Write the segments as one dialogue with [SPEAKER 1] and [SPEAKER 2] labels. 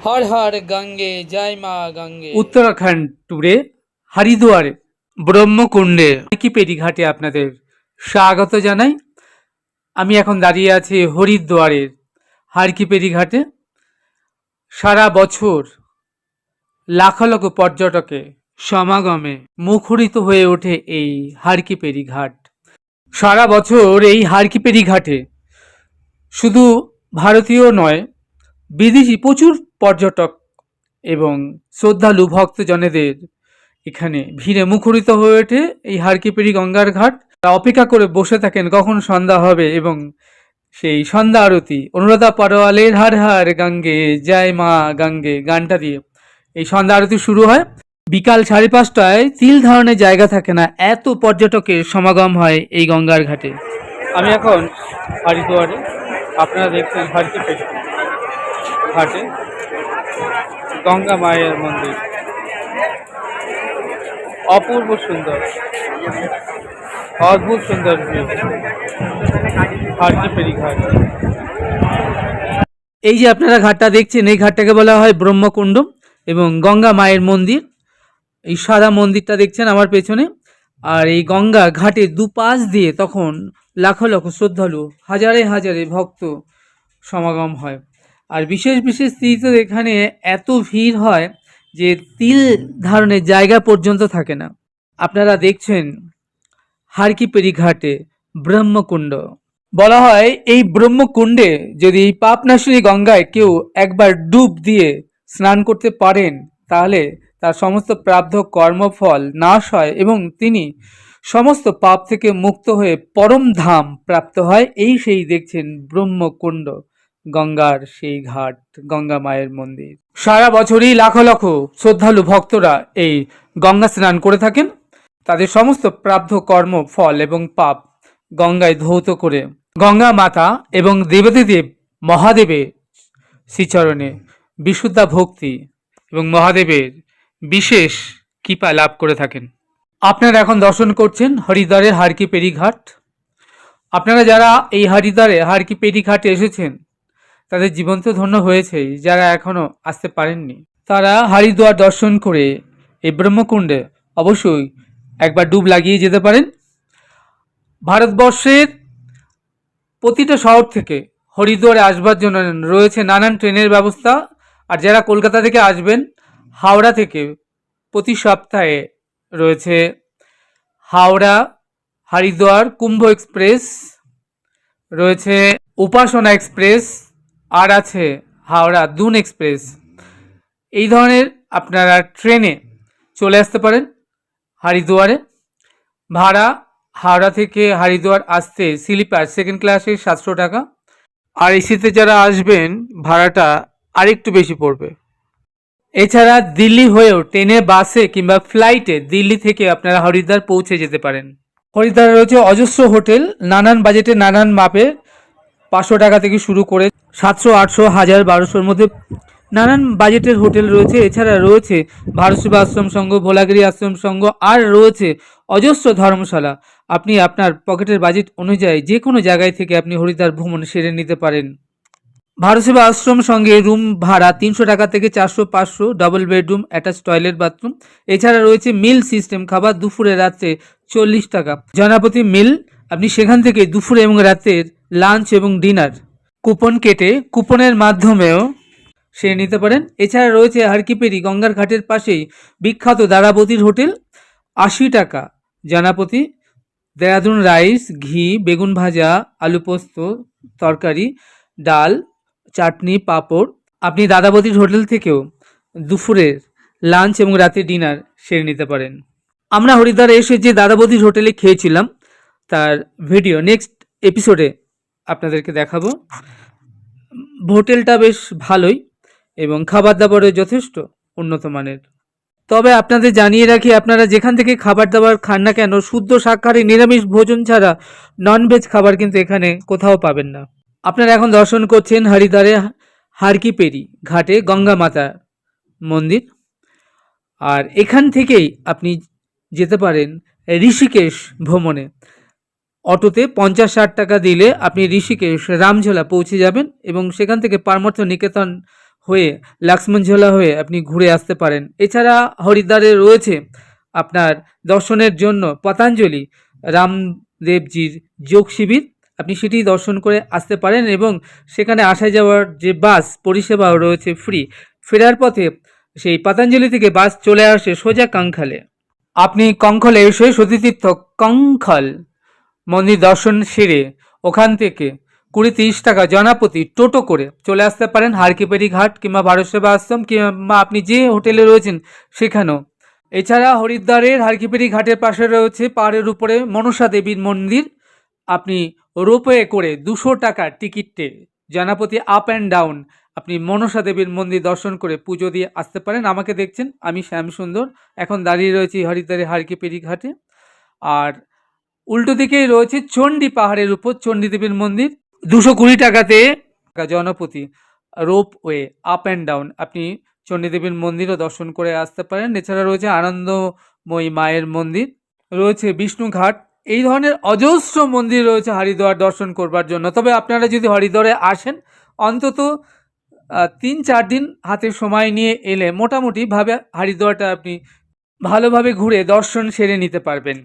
[SPEAKER 1] हर हर गंगे जय माँ गंगे।
[SPEAKER 2] উত্তরাখণ্ড ট্যুরে হরিদ্বারে ব্রহ্মকুণ্ডে হারকিপেরি ঘাটে আপনাদের স্বাগত জানাই। আমি এখন দাঁড়িয়ে আছি হরিদ্বারের হারকিপেরি ঘাটে। সারা বছর লাখ লক্ষ পর্যটকে সমাগমে মুখরিত হয়ে ওঠে এই হারকিপেরি ঘাট। সারা বছর এই হারকিপেরি ঘাটে শুধু ভারতীয় নয়, বিদেশি প্রচুর পর্যটক এবং শ্রদ্ধালু ভক্তজনেদের এখানে ভিড়ে মুখরিত হয়ে ওঠে এই হারকিপেরি গঙ্গার ঘাট। অপেক্ষা করে বসে থাকেন কখন সন্ধ্যা হবে এবং সেই সন্ধ্যা আরতি অনুরাধা পরওয়ালের হর হর গঙ্গে জয় মা গঙ্গে গানটা দিয়ে এই সন্ধ্যা আরতি শুরু হয়। বিকাল 5:30টায় তিল ধারণের জায়গা থাকে না, এত পর্যটকের সমাগম হয় এই গঙ্গার ঘাটে। আমি এখন হরিদ্বারে, আপনারা দেখছেন হারকিপেরি ঘাটে গঙ্গা মায়ের মন্দির, অপূর্ব সুন্দর, অদ্ভুত সুন্দর ভিউ হারকিপেরি ঘাট। এই যে আপনারা ঘাটটা দেখছেন, এই ঘাটটাকে বলা হয় ব্রহ্মকুণ্ড এবং গঙ্গা মায়ের মন্দির। এই সাদা মন্দিরটা দেখছেন আমার পেছনে, আর এই গঙ্গা ঘাটে দুপাশ দিয়ে তখন লাখ লক্ষ শ্রদ্ধালু, হাজারে হাজারে ভক্ত সমাগম হয়। আর বিশেষ বিশেষ তিথিতে এখানে এত ভিড় হয় যে তিল ধারণের জায়গা পর্যন্ত থাকে না। আপনারা দেখছেন হারকিপেরি ঘাটে ব্রহ্মকুণ্ড। বলা হয় এই ব্রহ্মকুণ্ডে যদি এই পাপনাশিনী গঙ্গায় কেউ একবার ডুব দিয়ে স্নান করতে পারেন, তাহলে তার সমস্ত প্রাপ্ত কর্মফল নাশ হয় এবং তিনি সমস্ত পাপ থেকে মুক্ত হয়ে পরম ধাম প্রাপ্ত হয়। এই সেই দেখছেন ব্রহ্মকুণ্ড, গঙ্গার সেই ঘাট, গঙ্গা মায়ের মন্দির। সারা বছরই লাখ লক্ষ শ্রদ্ধালু ভক্তরা এই গঙ্গা স্নান করে থাকেন। তাদের সমস্ত প্রাপ্ত কর্ম ফল এবং পাপ গঙ্গায় ধৌত করে গঙ্গা মাতা এবং দেবদেব মহাদেবের শ্রীচরণে বিশুদ্ধা ভক্তি এবং মহাদেবের বিশেষ কৃপা লাভ করে থাকেন। আপনারা এখন দর্শন করছেন হরিদ্বারের হারকিপেরি ঘাট। আপনারা যারা এই হরিদ্বারে হারকিপেরি ঘাটে এসেছেন তাদের জীবন তো ধন্য হয়েছেই, যারা এখনও আসতে পারেননি তারা হরিদ্বার দর্শন করে এই ব্রহ্মকুণ্ডে অবশ্যই একবার ডুব লাগিয়ে যেতে পারেন। ভারতবর্ষের প্রতিটা শহর থেকে হরিদ্বারে আসবার জন্য রয়েছে নানান ট্রেনের ব্যবস্থা। আর যারা কলকাতা থেকে আসবেন, হাওড়া থেকে প্রতি সপ্তাহে রয়েছে হাওড়া হরিদ্বার কুম্ভ এক্সপ্রেস, রয়েছে উপাসনা এক্সপ্রেস, আর আছে হাওড়া দুন এক্সপ্রেস। এই ধরনের আপনারা ট্রেনে চলে আসতে পারেন হরিদ্বারে। ভাড়া হাওড়া থেকে হরিদ্বার আসতে স্লিপার সেকেন্ড ক্লাসে 700 টাকা, আর এসিতে যারা আসবেন ভাড়াটা আরেকটু বেশি পড়বে। এছাড়া দিল্লি হয়েও ট্রেনে, বাসে কিংবা ফ্লাইটে দিল্লি থেকে আপনারা হরিদ্বার পৌঁছে যেতে পারেন। হরিদ্বারে রয়েছে অজস্র হোটেল, নানান বাজেটে নানান মাপের, 500 টাকা থেকে শুরু করে 700, 800, 1000, 1200-র মধ্যে নানান বাজেটের হোটেল রয়েছে। এছাড়া রয়েছে ভারত সেবা আশ্রম সংঘ, ভোলাগিরি আশ্রম সংঘ, আর রয়েছে অজস্র ধর্মশালা। আপনি আপনার পকেটের বাজেট অনুযায়ী যে কোনো জায়গায় থেকে আপনি হরিদ্বার ভ্রমণ সেরে নিতে পারেন। ভারত সেবা আশ্রম সঙ্গে রুম ভাড়া 300 টাকা থেকে 400, 500, double bedroom, attach toilet bathroom. এছাড়া রয়েছে মিল সিস্টেম, খাবার দুপুরে রাত্রে 40 টাকা জনাপতি মিল। আপনি সেখান থেকে দুপুরে এবং রাতের লাঞ্চ এবং ডিনার কুপন কেটে কুপনের মাধ্যমেও সেরে নিতে পারেন। এছাড়া রয়েছে হারকিপেরি গঙ্গার ঘাটের পাশেই বিখ্যাত দ্বারাবতীর হোটেল, 80 টাকা জনাপতি, দেরাদুন রাইস, ঘি, বেগুন ভাজা, আলু পোস্ত, তরকারি, ডাল, চাটনি, পাঁপড়। আপনি দাদাবতীর হোটেল থেকেও দুপুরের লাঞ্চ এবং রাতের ডিনার সেরে নিতে পারেন। আমরা হরিদ্বারে এসে যে দাদাবতীর হোটেলে খেয়েছিলাম তার ভিডিও নেক্সট এপিসোডে আপনাদেরকে দেখাবো। হোটেলটা বেশ ভালোই এবং খাবার দাবারও যথেষ্ট উন্নত মানের। তবে আপনাদের জানিয়ে রাখি, আপনারা যেখান থেকে খাবার দাবার খান না কেন, শুদ্ধ শাকাহারী নিরামিষ ভোজন ছাড়া ননভেজ খাবার কিন্তু এখানে কোথাও পাবেন না। আপনারা এখন দর্শন করছেন হরিদ্বারে হারকিপেরি ঘাটে গঙ্গা মাতা মন্দির, আর এখান থেকেই আপনি যেতে পারেন ঋষিকেশ ভ্রমণে। অটোতে 50-60 টাকা দিলে আপনি ঋষিকেশ রামঝোলা পৌঁছে যাবেন এবং সেখান থেকে পারমার্থ নিকেতন হয়ে লক্ষ্মণঝোলা হয়ে আপনি ঘুরে আসতে পারেন। এছাড়া হরিদ্বারে রয়েছে আপনার দর্শনের জন্য পতঞ্জলি রামদেবজির যোগ শিবির, আপনি সেটি দর্শন করে আসতে পারেন এবং সেখানে আসা যাওয়ার যে বাস পরিষেবাও রয়েছে ফ্রি। ফেরার পথে সেই পতঞ্জলি থেকে বাস চলে আসে সোজা কঙ্খালে। আপনি কঙ্খলে এসে সতীতীর্থ কঙ্খল মন্দির দর্শন সেরে ওখান থেকে 20-30 টাকা জনাপতি টোটো করে চলে আসতে পারেন হারকিপেরি ঘাট কিংবা ভারত সেবা আশ্রম কিংবা আপনি যে হোটেলে রয়েছেন সেখানেও। এছাড়া হরিদ্বারের হারকিপেরি ঘাটের পাশে রয়েছে পাহাড়ের উপরে মনসা দেবীর মন্দির। আপনি রোপওয়ে করে 200 টাকার টিকিটে জনাপতি আপ অ্যান্ড ডাউন আপনি মনসা দেবীর মন্দির দর্শন করে পুজো দিয়ে আসতে পারেন। আমাকে দেখছেন, আমি শ্যাম সুন্দর, এখন দাঁড়িয়ে রয়েছি হরিদ্বারের হারকিপেরি ঘাটে। আর উল্টো দিকেই রয়েছে চণ্ডী পাহাড়ের উপর চণ্ডী দেবীর মন্দির। 220 টাকাতে জনপতি রোপওয়ে আপ অ্যান্ড ডাউন আপনি চণ্ডী দেবীর মন্দিরও দর্শন করে আসতে পারেন। এছাড়া রয়েছে আনন্দময়ী মায়ের মন্দির, রয়েছে বিষ্ণুঘাট। এই ধরনের অজস্র মন্দির রয়েছে হরিদ্বার দর্শন করবার জন্য। তবে আপনারা যদি হরিদ্বারে আসেন অন্তত 3-4 দিন হাতে সময় নিয়ে এলে মোটামুটিভাবে হরিদ্বারটা আপনি ভালোভাবে ঘুরে দর্শন সেরে নিতে পারবেন।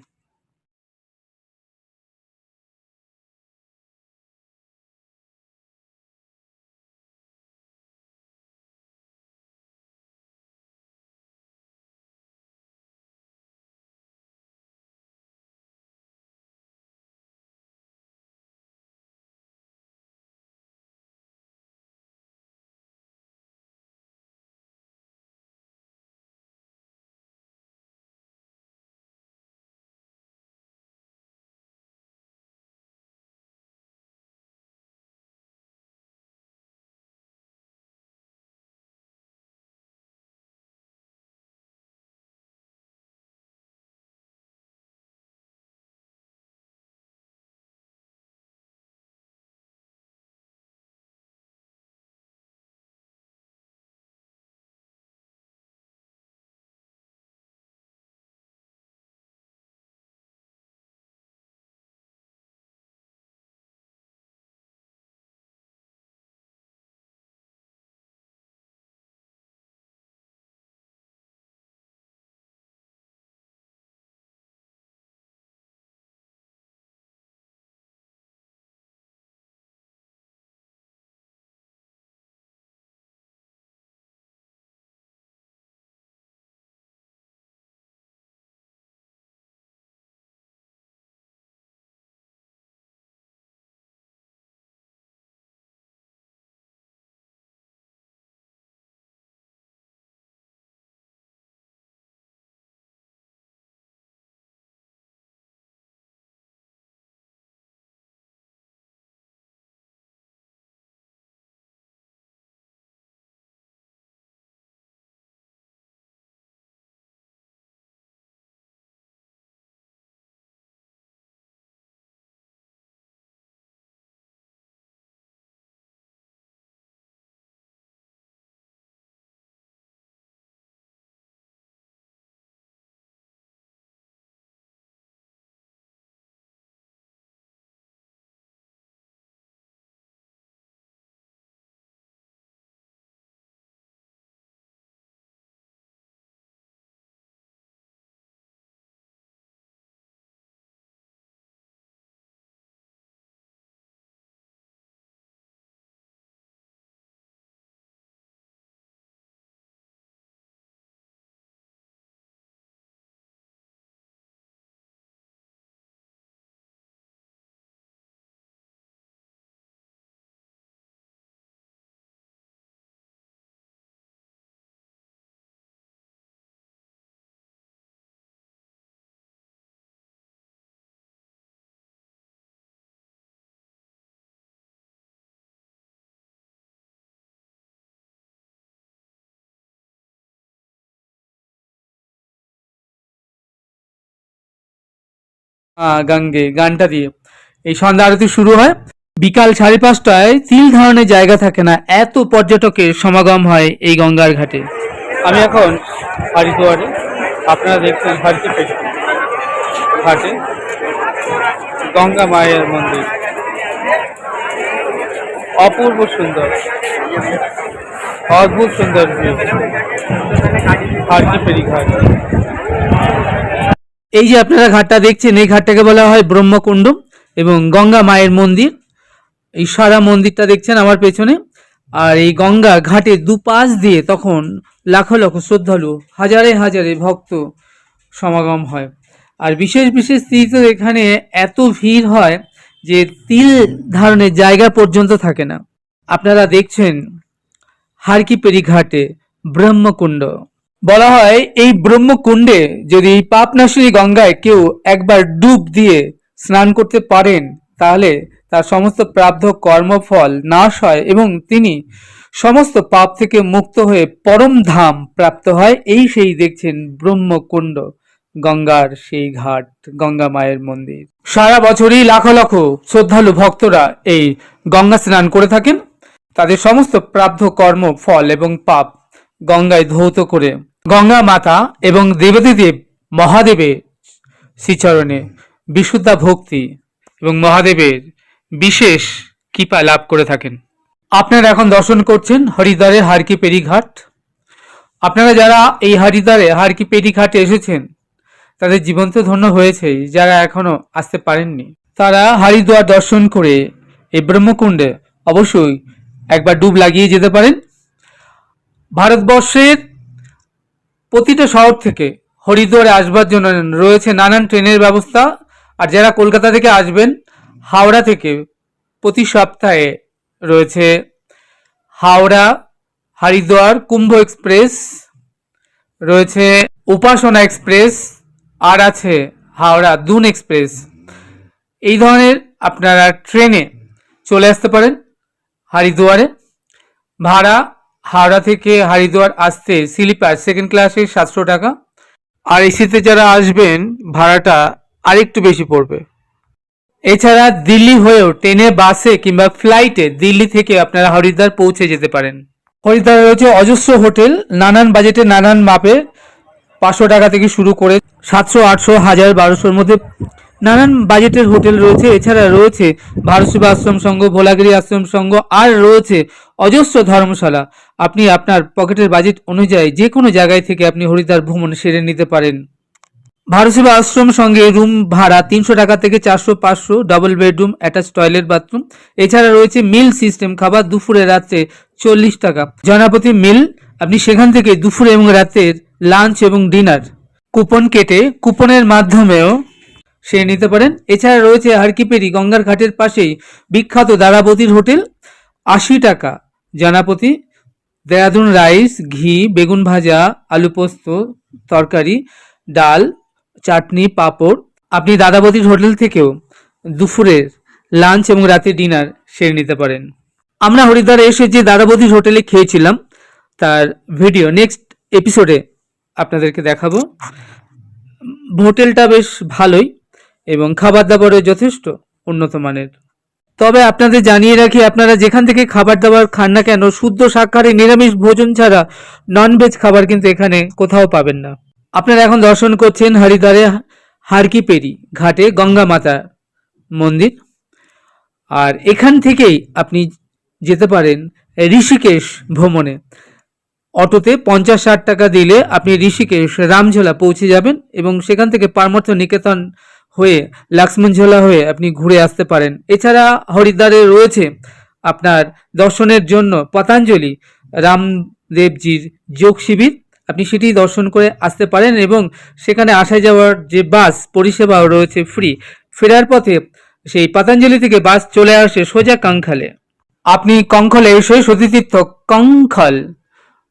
[SPEAKER 2] গঙ্গে গানটা দিয়ে এই সন্ধ্যা আরতি শুরু হয়। বিকাল 5:30টায় তিল ধারণের জায়গা থাকে না, এত পর্যটকের সমাগম হয় এই গঙ্গার ঘাটে। আমি এখন হরিদ্বারে, আপনারা দেখছেন হরকিপেরি ঘাটে গঙ্গা মায়ের মন্দির, অপূর্ব সুন্দর। অদ্ভুত সুন্দর view। হারকিপেরি ঘাট। এই যে আপনারা ঘাটটা দেখছেন, এই ঘাটটাকে বলা হয় ব্রহ্মকুণ্ড এবং গঙ্গা মায়ের মন্দির। এই সারা মন্দিরটা দেখছেন আমার পেছনে। আর এই গঙ্গা ঘাটে দুপাশ দিয়ে তখন লাখ লাখ শ্রদ্ধালু, হাজারে হাজারে ভক্ত সমাগম হয়। আর বিশেষ বিশেষ তিথিতে এখানে এত ভিড় হয় যে তিল ধারণের জায়গা পর্যন্ত থাকে না। আপনারা দেখছেন হারকিপেরি ঘাটে ব্রহ্মকুণ্ড। বলা হয় এই ব্রহ্মকুণ্ডে যদি পাপনাশিনী গঙ্গায় কেউ একবার ডুব দিয়ে স্নান করতে পারেন, তাহলে তার সমস্ত প্রাপ্ত কর্মফল নাশ হয় এবং তিনি সমস্ত পাপ থেকে মুক্ত হয়ে পরম ধাম প্রাপ্ত হয়। এই সেই দেখছেন ব্রহ্মকুণ্ড, গঙ্গার সেই ঘাট, গঙ্গা মায়ের মন্দির। সারা বছরই লাখ লাখ শ্রদ্ধালু ভক্তরা এই গঙ্গা স্নান করে থাকেন। তাদের সমস্ত প্রাপ্ত কর্ম ফল এবং পাপ গঙ্গায় ধৌত করে গঙ্গা মাতা এবং দেবদেব মহাদেবের শ্রীচরণে বিশুদ্ধা ভক্তি এবং মহাদেবের বিশেষ কৃপা লাভ করে থাকেন। আপনারা এখন দর্শন করছেন হরিদ্বারের হারকিপেরি ঘাট। আপনারা যারা এই হরিদ্বারে হারকিপেরি ঘাটে এসেছেন তাদের জীবন তো ধন্য হয়েছেই, যারা এখনো আসতে পারেননি তারা হরিদ্বার দর্শন করে এই ব্রহ্মকুণ্ডে অবশ্যই একবার ডুব লাগিয়ে যেতে পারেন। ভারতবর্ষের প্রতিটা শহর থেকে হরিদ্বারে আসবার জন্য রয়েছে নানান ট্রেনের ব্যবস্থা। আর যারা কলকাতা থেকে আসবেন, হাওড়া থেকে প্রতি সপ্তাহে রয়েছে হাওড়া হরিদ্বার কুম্ভ এক্সপ্রেস, রয়েছে উপাসনা এক্সপ্রেস, আর আছে হাওড়া দুন এক্সপ্রেস। এই ধরনের আপনারা ট্রেনে চলে আসতে পারেন হরিদ্বারে। ভাড়া হাওড়া থেকে হরিদ্বার আসতে স্লিপার সেকেন্ড ক্লাসে 700 টাকা, আর এসিতে যারা আসবেন ভাড়াটা আরেকটু বেশি পড়বে। এছাড়া দিল্লি হয়েও ট্রেনে, বাসে কিংবা ফ্লাইটে দিল্লি থেকে আপনারা হরিদ্বার পৌঁছে যেতে পারেন। হরিদ্বারে রয়েছে অজস্র হোটেল, নানান বাজেটে নানান মাপের, 500 টাকা থেকে শুরু করে 700, 800, 1000, 1200-র মধ্যে নানান বাজেটের হোটেল রয়েছে। এছাড়া রয়েছে ভারত সেবা আশ্রম সংঘ, ভোলাগিরি আশ্রম সংঘ, আর রয়েছে অজস্র ধর্মশালা। আপনি আপনার পকেটের বাজেট অনুযায়ী যে কোনো জায়গায় থেকে আপনি হরিদ্বার ভ্রমণ সেরে নিতে পারেন। ভারত সেবা আশ্রম সঙ্গে রুম ভাড়া 300 টাকা থেকে 400, 500, double bedroom, attach toilet bathroom. এছাড়া রয়েছে মিল সিস্টেম, খাবার দুপুরে রাত্রে 40 টাকা জনাপতি মিল। আপনি সেখান থেকে দুপুরে এবং রাতের লাঞ্চ এবং ডিনার কুপন কেটে কুপনের মাধ্যমেও সেরে নিতে পারেন। এছাড়া রয়েছে হারকিপেরি গঙ্গার ঘাটের পাশেই বিখ্যাত দারাবতীর হোটেল, 80 টাকা জনাপতি, দেরাদুন রাইস, ঘি, বেগুন ভাজা, আলু পোস্ত, তরকারি, ডাল, চাটনি, পাঁপড়। আপনি দাদাবতীর হোটেল থেকেও দুপুরের লাঞ্চ এবং রাতের ডিনার সেরে নিতে পারেন। আমরা হরিদ্বারে এসে যে দাদাবতীর হোটেলে খেয়েছিলাম তার ভিডিও নেক্সট এপিসোডে আপনাদেরকে দেখাবো। হোটেলটা বেশ ভালোই এবং খাবার দাবারও যথেষ্ট উন্নত মানের। তবে আপনাদের জানিয়ে রাখি, আপনারা যেখান থেকে খাবার দাবার খান না কেন, শুদ্ধ শাকাহারী নিরামিষ ভোজন ছাড়া ননভেজ খাবার কিন্তু এখানে কোথাও পাবেন না। আপনারা এখন দর্শন করছেন হরিদ্বারে হারকিপেরি ঘাটে গঙ্গা মাতা মন্দির। আর এখান থেকেই আপনি যেতে পারেন ঋষিকেশ ভ্রমণে। অটোতে 50-60 টাকা দিলে আপনি ঋষিকেশ রামঝোলা পৌঁছে যাবেন এবং সেখান থেকে পারমার্থ নিকেতন হয়ে লক্ষ্মণঝোলা হয়ে আপনি ঘুরে আসতে পারেন। এছাড়া হরিদ্বারে রয়েছে আপনার দর্শনের জন্য পতঞ্জলি রামদেবজির যোগ শিবির, আপনি সেটি দর্শন করে আসতে পারেন এবং সেখানে আসা যাওয়ার যে বাস পরিষেবাও রয়েছে ফ্রি। ফেরার পথে সেই পতঞ্জলি থেকে বাস চলে আসে সোজা কঙ্খলে। আপনি কঙ্খলে এসে সতীতীর্থ কঙ্খল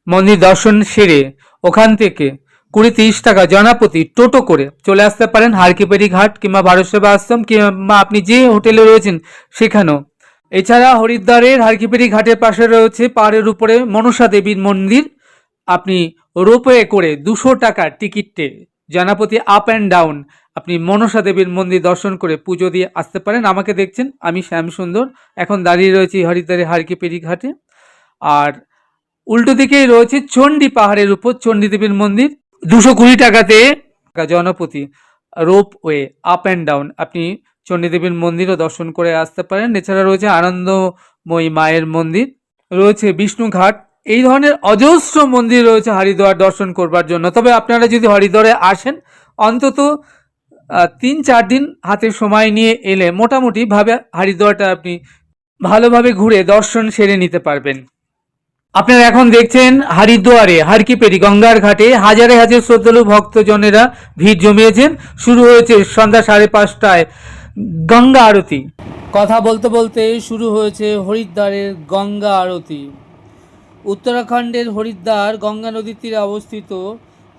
[SPEAKER 2] মন্দির দর্শন সেরে ওখান থেকে 20-30 টাকা জনাপতি টোটো করে চলে আসতে পারেন হারকিপেরি ঘাট কিংবা ভারত সেবা আশ্রম কিংবা আপনি যে হোটেলে রয়েছেন সেখানেও। এছাড়া হরিদ্বারের হারকিপেরি ঘাটের পাশে রয়েছে পাহাড়ের উপরে মনসা দেবীর মন্দির। আপনি রোপওয়ে করে 200 টাকার টিকিটে জনাপতি আপ অ্যান্ড ডাউন আপনি মনসা দেবীর মন্দির দর্শন করে পুজো দিয়ে আসতে পারেন। আমাকে দেখছেন, আমি শ্যাম সুন্দর, এখন দাঁড়িয়ে রয়েছি হরিদ্বারের হারকিপেরি ঘাটে। আর উল্টো দিকেই রয়েছে চণ্ডী পাহাড়ের উপর চণ্ডী দেবীর মন্দির। 220 টাকাতে জনপতি রোপওয়ে আপ অ্যান্ড ডাউন আপনি চণ্ডী দেবীর মন্দিরও দর্শন করে আসতে পারেন। এছাড়া রয়েছে আনন্দময়ী মায়ের মন্দির, রয়েছে বিষ্ণু ঘাট, এই ধরনের অজস্র মন্দির রয়েছে হরিদ্বার দর্শন করবার জন্য। তবে আপনারা যদি হরিদ্বারে আসেন, অন্তত 3-4 দিন হাতে সময় নিয়ে এলে মোটামুটি ভাবে হরিদ্বারটা আপনি ভালোভাবে ঘুরে দর্শন সেরে নিতে পারবেন। আপনারা এখন দেখছেন হরিদ্বারে হরকিপেরি গঙ্গার ঘাটে হাজারে হাজার শ্রদ্ধালু ভক্তজনেরা ভিড় জমিয়েছেন। শুরু হয়েছে সন্ধ্যা 5:30টায় গঙ্গা আরতি।
[SPEAKER 1] কথা বলতে বলতে শুরু হয়েছে হরিদ্বারের গঙ্গা আরতি। উত্তরাখণ্ডের হরিদ্বার গঙ্গা নদীর তীরে অবস্থিত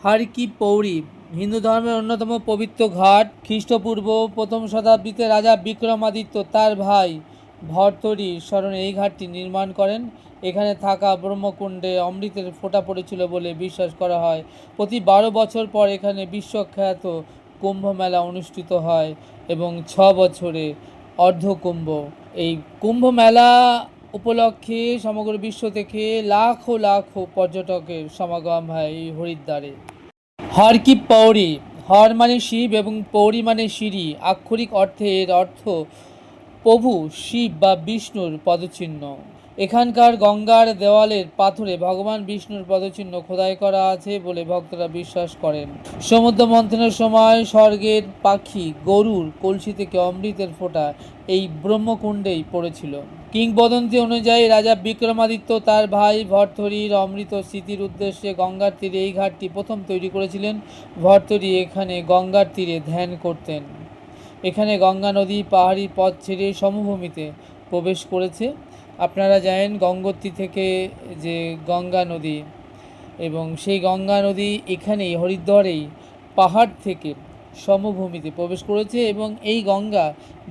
[SPEAKER 1] হর কি পৌরি হিন্দু ধর্মের অন্যতম পবিত্র ঘাট। খ্রিস্টপূর্ব 1ম শতাব্দীতে রাজা বিক্রমাদিত্য তার ভাই ভর্তৃর স্মরণে এই ঘাটটি নির্মাণ করেন। এখানে থাকা ব্রহ্মকুণ্ডে অমৃতের ফোঁটা পড়েছিল বলে বিশ্বাস করা হয়। প্রতি 12 বছর পর এখানে বিশ্বখ্যাত কুম্ভ মেলা অনুষ্ঠিত হয় এবং 6 বছরে অর্ধকুম্ভ। এই কুম্ভ মেলা উপলক্ষে সমগ্র বিশ্ব থেকে লাখো লাখো পর্যটকের সমাগম হয় এই হরিদ্বারে। হর কি পৌরি, হর মানে শিব এবং পৌরি মানে সিঁড়ি। আক্ষরিক অর্থে এর অর্থ প্রভু শিব বা বিষ্ণুর পদচিহ্ন। এখানকার গঙ্গার দেওয়ালের পাথরে ভগবান বিষ্ণুর পদচিহ্ন খোদাই করা আছে বলে ভক্তরা বিশ্বাস করেন। সমুদ্র মন্থনের সময় স্বর্গের পাখি গরুর কলসি থেকে অমৃতের ফোঁটা এই ব্রহ্মকুণ্ডেই পড়েছিল। কিংবদন্তি অনুযায়ী রাজা বিক্রমাদিত্য তার ভাই ভর্তৃর অমৃত স্মৃতির উদ্দেশ্যে গঙ্গার তীরে এই ঘাটটি প্রথম তৈরি করেছিলেন। ভর্তৃ এখানে গঙ্গার তীরে ধ্যান করতেন। এখানে গঙ্গা নদী পাহাড়ি পথ ছেড়ে সমভূমিতে প্রবেশ করেছে। আপনারা জানেন গঙ্গোত্রী থেকে যে গঙ্গা নদী, এবং সেই গঙ্গা নদী এখানেই হরিদ্বারেই পাহাড় থেকে সমভূমিতে প্রবেশ করেছে এবং এই গঙ্গা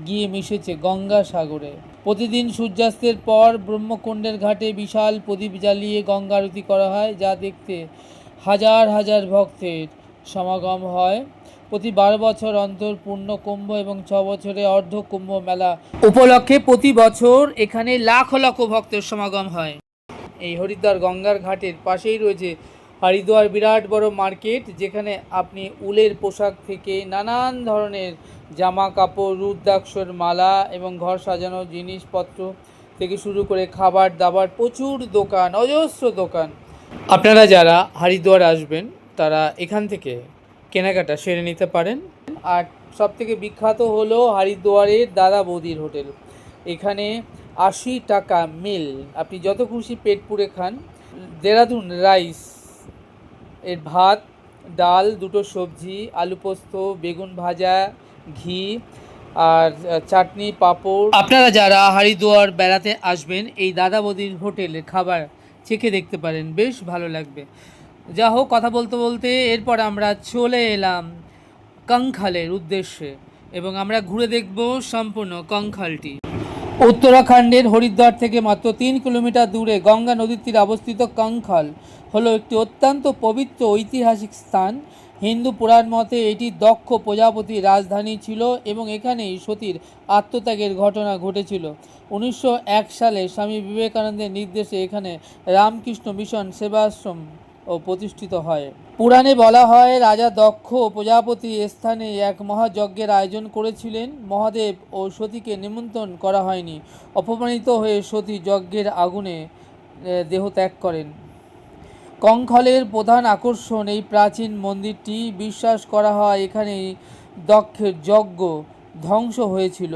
[SPEAKER 1] গিয়ে মিশেছে গঙ্গা সাগরে। প্রতিদিন সূর্যাস্তের পর ব্রহ্মকুণ্ডের ঘাটে বিশাল প্রদীপ জ্বালিয়ে গঙ্গা আরতি করা হয়, যা দেখতে হাজার হাজার ভক্তের সমাগম হয়। প্রতি 12 বছর অন্তর পূর্ণ কুম্ভ এবং 6 বছরে অর্ধ কুম্ভ মেলা উপলক্ষে প্রতি বছর এখানে লাখ লাখ ভক্তের সমাগম হয়। এই হরিদ্বার গঙ্গার ঘাটের পাশেই রয়েছে হরিদ্বার বিরাট বড় মার্কেট, যেখানে আপনি উলের পোশাক থেকে নানান ধরনের জামা কাপড়, রুদ্রাক্ষর মালা এবং ঘর সাজানোর জিনিসপত্র থেকে শুরু করে খাবার দাবার প্রচুর দোকান, অজস্র দোকান। আপনারা যারা হরিদ্বার আসবেন তারা এখান থেকে কেনাকাটা সেরে নিতে পারেন। আর সবথেকে বিখ্যাত হলো হরিদ্বারের দাদা বৌদির হোটেল। এখানে 80 টাকা মিল, আপনি যত খুশি পেট পুরে খান। দেরাদুন রাইস এর ভাত, ডাল, 2টো সবজি, আলু পোস্ত, বেগুন ভাজা, ঘি আর চাটনি, পাঁপড়। আপনারা যারা হরিদ্বার বেড়াতে আসবেন এই দাদা বৌদির হোটেলের খাবার চেখে দেখতে পারেন, বেশ ভালো লাগবে। যা হোক, কথা বলতে বলতে এরপর আমরা চলে এলাম কঙ্খালের উদ্দেশ্যে এবং আমরা ঘুরে দেখব সম্পূর্ণ কঙ্খালটি। উত্তরাখণ্ডের হরিদ্বার থেকে মাত্র 3 কিলোমিটার দূরে গঙ্গা নদীর তীরে অবস্থিত কঙ্খাল হলো একটি অত্যন্ত পবিত্র ঐতিহাসিক স্থান। হিন্দু পুরাণ মতে এটি দক্ষ প্রজাপতির রাজধানী ছিল এবং এখানেই সতীর আত্মত্যাগের ঘটনা ঘটেছিল। 1901 সালে স্বামী বিবেকানন্দের নির্দেশে এখানে রামকৃষ্ণ মিশন সেবাশ্রম ও প্রতিষ্ঠিত হয়। পুরাণে বলা হয় রাজা দক্ষ প্রজাপতি স্থানে এক মহাযজ্ঞের আয়োজন করেছিলেন। মহাদেব ও সতীকে নিমন্ত্রণ করা হয়নি। অপমানিত হয়ে সতী যজ্ঞের আগুনে দেহ ত্যাগ করেন। কঙ্খলের প্রধান আকর্ষণ এই প্রাচীন মন্দিরটি। বিশ্বাস করা হয় এখানেই দক্ষের যজ্ঞ ধ্বংস হয়েছিল।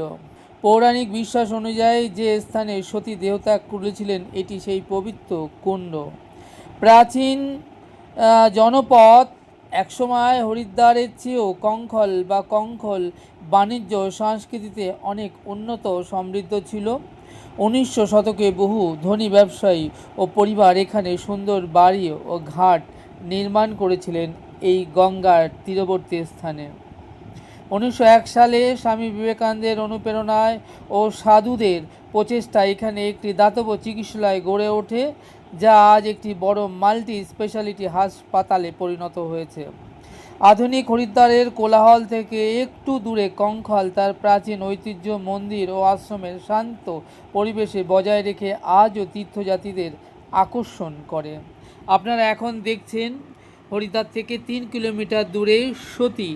[SPEAKER 1] পৌরাণিক বিশ্বাস অনুযায়ী যে স্থানে সতী দেহত্যাগ করেছিলেন এটি সেই পবিত্র কুণ্ড। প্রাচীন জনপদ একসময় হরিদ্বারের চেয়েও কঙ্খল বা কঙ্খল বাণিজ্য সংস্কৃতিতে অনেক উন্নত সমৃদ্ধ ছিল। 19 শতকে বহু ধনী ব্যবসায়ী ও পরিবার এখানে সুন্দর বাড়ি ও ঘাট নির্মাণ করেছিলেন এই গঙ্গার তীরবর্তী স্থানে। 1901 সালে স্বামী বিবেকানন্দের অনুপ্রেরণায় ও সাধুদের প্রচেষ্টায় এখানে একটি দাতব্য চিকিৎসালয় গড়ে ওঠে, যা আজ একটি বড় মাল্টি স্পেশালিটি হাসপাতালে পরিণত হয়েছে। আধুনিক হরিদ্বারের কোলাহল থেকে একটু দূরে কঙ্খল তার প্রাচীন ঐতিহ্য, মন্দির ও আশ্রমের শান্ত পরিবেশে বজায় রেখে আজও তীর্থযাত্রীদের আকর্ষণ করে। আপনারা এখন দেখছেন হরিদ্বার থেকে 3 কিলোমিটার দূরে সতী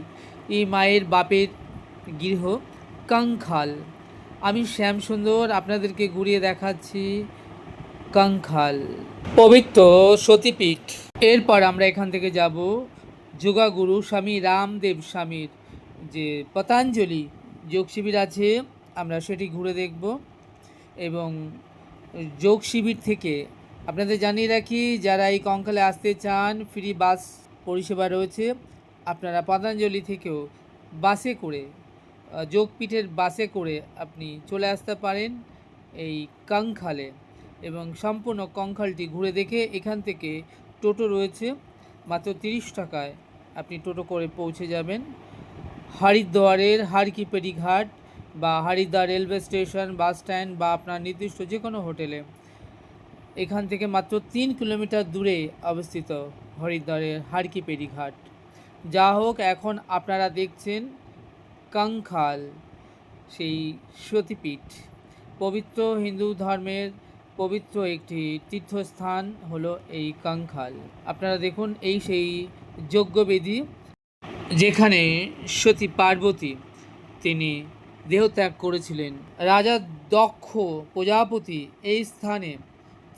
[SPEAKER 1] মায়ের বাপের গৃহ কঙ্খাল। আমি শ্যামসুন্দর আপনাদেরকে ঘুরিয়ে দেখাচ্ছি কঙ্কাল, পবিত্র সতীপীঠ। এরপর আমরা এখান থেকে যাব যোগাগুরু স্বামী রামদেব স্বামীর যে পতঞ্জলি যোগ শিবির আছে, আমরা সেটি ঘুরে দেখব। এবং যোগ শিবির থেকে আপনাদের জানিয়ে রাখি, যারা এই কঙ্কালে আসতে চান ফ্রি বাস পরিষেবা রয়েছে। আপনারা পতঞ্জলি থেকেও বাসে করে, যোগপীঠের বাসে করে আপনি চলে আসতে পারেন এই কঙ্কালে, এবং সম্পূর্ণ কঙ্কালটি ঘুরে দেখে এখান থেকে টোটো রয়েছে, মাত্র 30 টাকায় আপনি টোটো করে পৌঁছে যাবেন হরিদ্বারের হারকিপেরি ঘাট বা Haridwar railway station, bus stand বা আপনার নির্দিষ্ট যে কোনো হোটেলে। এখান থেকে মাত্র 3 কিলোমিটার দূরে অবস্থিত হরিদ্বারের হারকিপেরি ঘাট। যা হোক, এখন আপনারা দেখছেন কঙ্কাল, সেই সতীপীঠ। পবিত্র হিন্দু ধর্মের পবিত্র একটি তীর্থস্থান হলো এই কঙ্কাল। আপনারা দেখুন, এই সেই যজ্ঞবেদী যেখানে সতী পার্বতী তিনি দেহত্যাগ করেছিলেন। রাজা দক্ষ প্রজাপতি এই স্থানে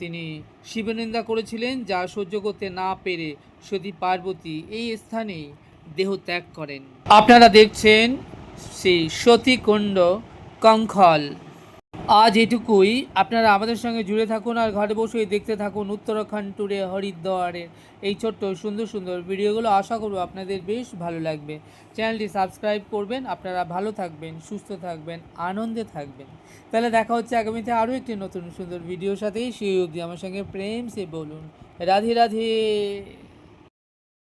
[SPEAKER 1] তিনি শিবনিন্দা করেছিলেন, যা সহ্য করতে না পেরে সতী পার্বতী এই স্থানেই দেহত্যাগ করেন। আপনারা দেখছেন সেই সতীকুণ্ড কঙ্কাল। আজ এটুকুই। আপনারা আমাদের সঙ্গে জুড়ে থাকুন আর ঘরে বসেই দেখতে থাকুন উত্তরাখণ্ড ট্যুরে হরিদ্বারের এই ছোট্ট সুন্দর সুন্দর ভিডিওগুলো। আশা করব আপনাদের বেশ ভালো লাগবে। চ্যানেলটি সাবস্ক্রাইব করবেন। আপনারা ভালো থাকবেন, সুস্থ থাকবেন, আনন্দে থাকবেন। তাহলে দেখা হচ্ছে আগামীতে আরও একটি নতুন সুন্দর ভিডিওর সাথেই। সেই অবধি আমার সঙ্গে প্রেম সে বলুন রাধে রাধে।